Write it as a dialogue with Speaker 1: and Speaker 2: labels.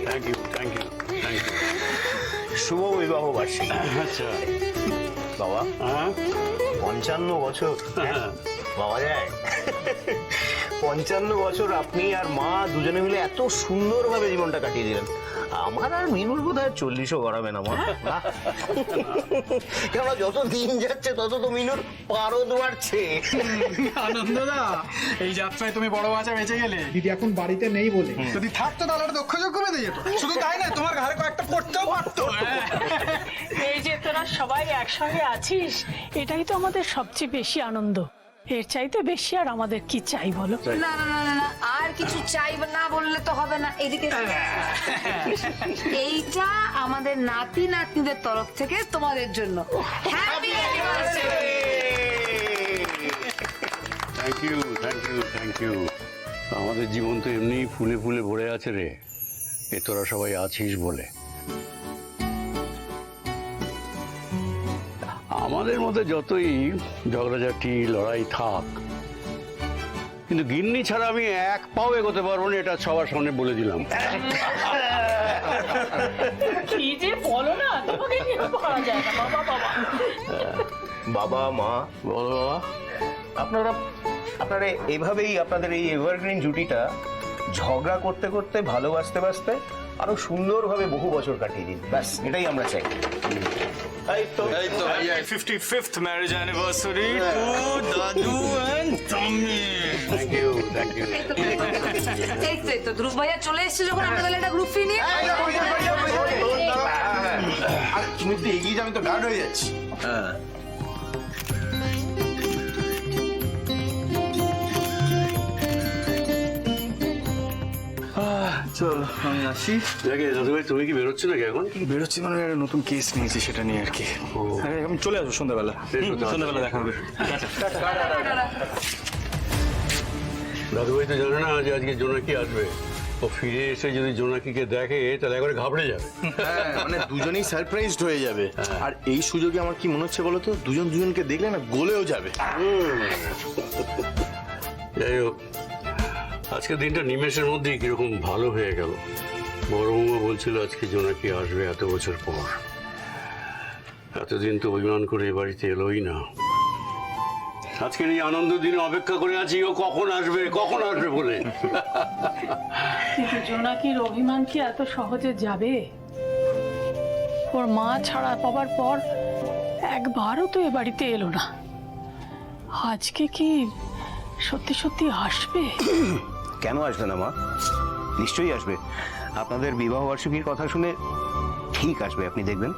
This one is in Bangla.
Speaker 1: Thank you thank you thank you.
Speaker 2: শুভ বিবাহ বার্ষিকী।
Speaker 1: আচ্ছা
Speaker 2: বাবা,
Speaker 1: হ্যাঁ
Speaker 2: 55 বছর বাবা যায়। 55 বছর আপনি আর মা দুজনে মিলে এত সুন্দরভাবে জীবনটা কাটিয়ে দিলেন। আমার আর মিনুর বোধ হয় 40ও গড়াবে না মা। কেন যত দিন যাচ্ছে তত তো মিনুর পারদ বাড়ছে।
Speaker 3: আনন্দদা, এই যাত্রায় তুমি বড় বাচ্চা বেঁচে গেলে।
Speaker 4: দিদি এখন বাড়িতে নেই বলে।
Speaker 3: যদি থাকতো তাহলে একটা দক্ষ যোগ্য বেঁধে যেত। শুধু তাই না, তোমার ঘরে কয়েকটা পড়তেও পারতো।
Speaker 5: এই যে তোরা সবাই একসঙ্গে আছিস, এটাই তো আমাদের সবচেয়ে বেশি আনন্দ। এর চাইতে বেশি আর আমাদের কি চাই বলো?
Speaker 6: না না না না না, আর কিছু চাই না বললে তো হবে না। এদিকে এইটা আমাদের নাতি নাতনিদের তরফ থেকে তোমাদের জন্য। Happy anniversary.
Speaker 1: Thank you thank you thank you. আমাদের জীবন তো এমনি ফুলে ফুলে ভরে আছে রে, এ তোরা সবাই আছিস বলে। আমাদের মধ্যে যতই ঝগড়াঝাটি লড়াই থাক, কিন্তু গিন্নি ছাড়া আমি এক পাও এগোতে পারবো না, এটা সবার সামনে বলে দিলাম।
Speaker 5: কি যে বলো না, তোমাকে নিয়ে পারা যায় না বাবা। বাবা
Speaker 2: বাবা মা,
Speaker 1: বলো বাবা।
Speaker 2: আপনারা এভাবেই আপনাদের এই এভারগ্রিন জুটিটা ঝগড়া করতে করতে ভালোবাসতে বাসতে আরো সুন্দরভাবে বহু বছর কাটিয়ে দিন। ব্যাস এটাই আমরা চাই। এই তো
Speaker 3: 55th ম্যারেজ অ্যানিভার্সারি টু দাদু and Tommy.
Speaker 1: Thank you thank you.
Speaker 6: এই তো ধ্রুব ভাইয়া চলে এসেছে যখন, আমরা তাহলে একটা গ্রুপ ফি নিয়ে।
Speaker 3: তুমি তো এগিয়ে যাও, আমি তো গার্ড হয়ে যাচ্ছি। চল আমি আসি।
Speaker 1: দেখে দাদুভাই, তুমি কি বেরোচ্ছ নাকি এখন?
Speaker 3: বেরোচ্ছি মানে একটা নতুন কেস নিয়েছি, সেটা নিয়ে আর কি। আমি চলে আসবো সন্ধ্যাবেলা। সন্ধ্যাবেলা দেখা হবে।
Speaker 1: দাদুভাই তো জানে না যে আজকে জোনাকি আসবে। ও ফিরে এসে যদি জোনাকিকে দেখে তাহলে একবারে ঘাবড়ে যাবে।
Speaker 7: মানে দুজনেই সারপ্রাইজড হয়ে যাবে। আর এই সুযোগে আমার কি মনে হচ্ছে বলতো, দুজন দুজনকে দেখলে না গলেও যাবে।
Speaker 1: যাই হোক, আজকের দিনটা নিমেষের মধ্যেই কিরকম ভালো হয়ে গেল। বড় বৌমা বলছিল আজকে জোনাকি আসবে এত বছর পর। এতদিন তো অভিমান করে এ বাড়িতে এলোই না। আজকের এই আনন্দ দিনে অপেক্ষা করে আছি ও কখন আসবে বলে।
Speaker 5: কিন্তু জোনাকির অভিমান কি এত সহজে যাবে? ওর মা ছাড়া পাবার পর একবারও তো এ বাড়িতে এলো না। আজকে কি সত্যি সত্যি আসবে?
Speaker 2: কেন আসবে না মা? নিশ্চয়ই আসবে। আপনাদের বিবাহ বার্ষিকীর কথা শুনে ঠিক আসবে, আপনি দেখবেন।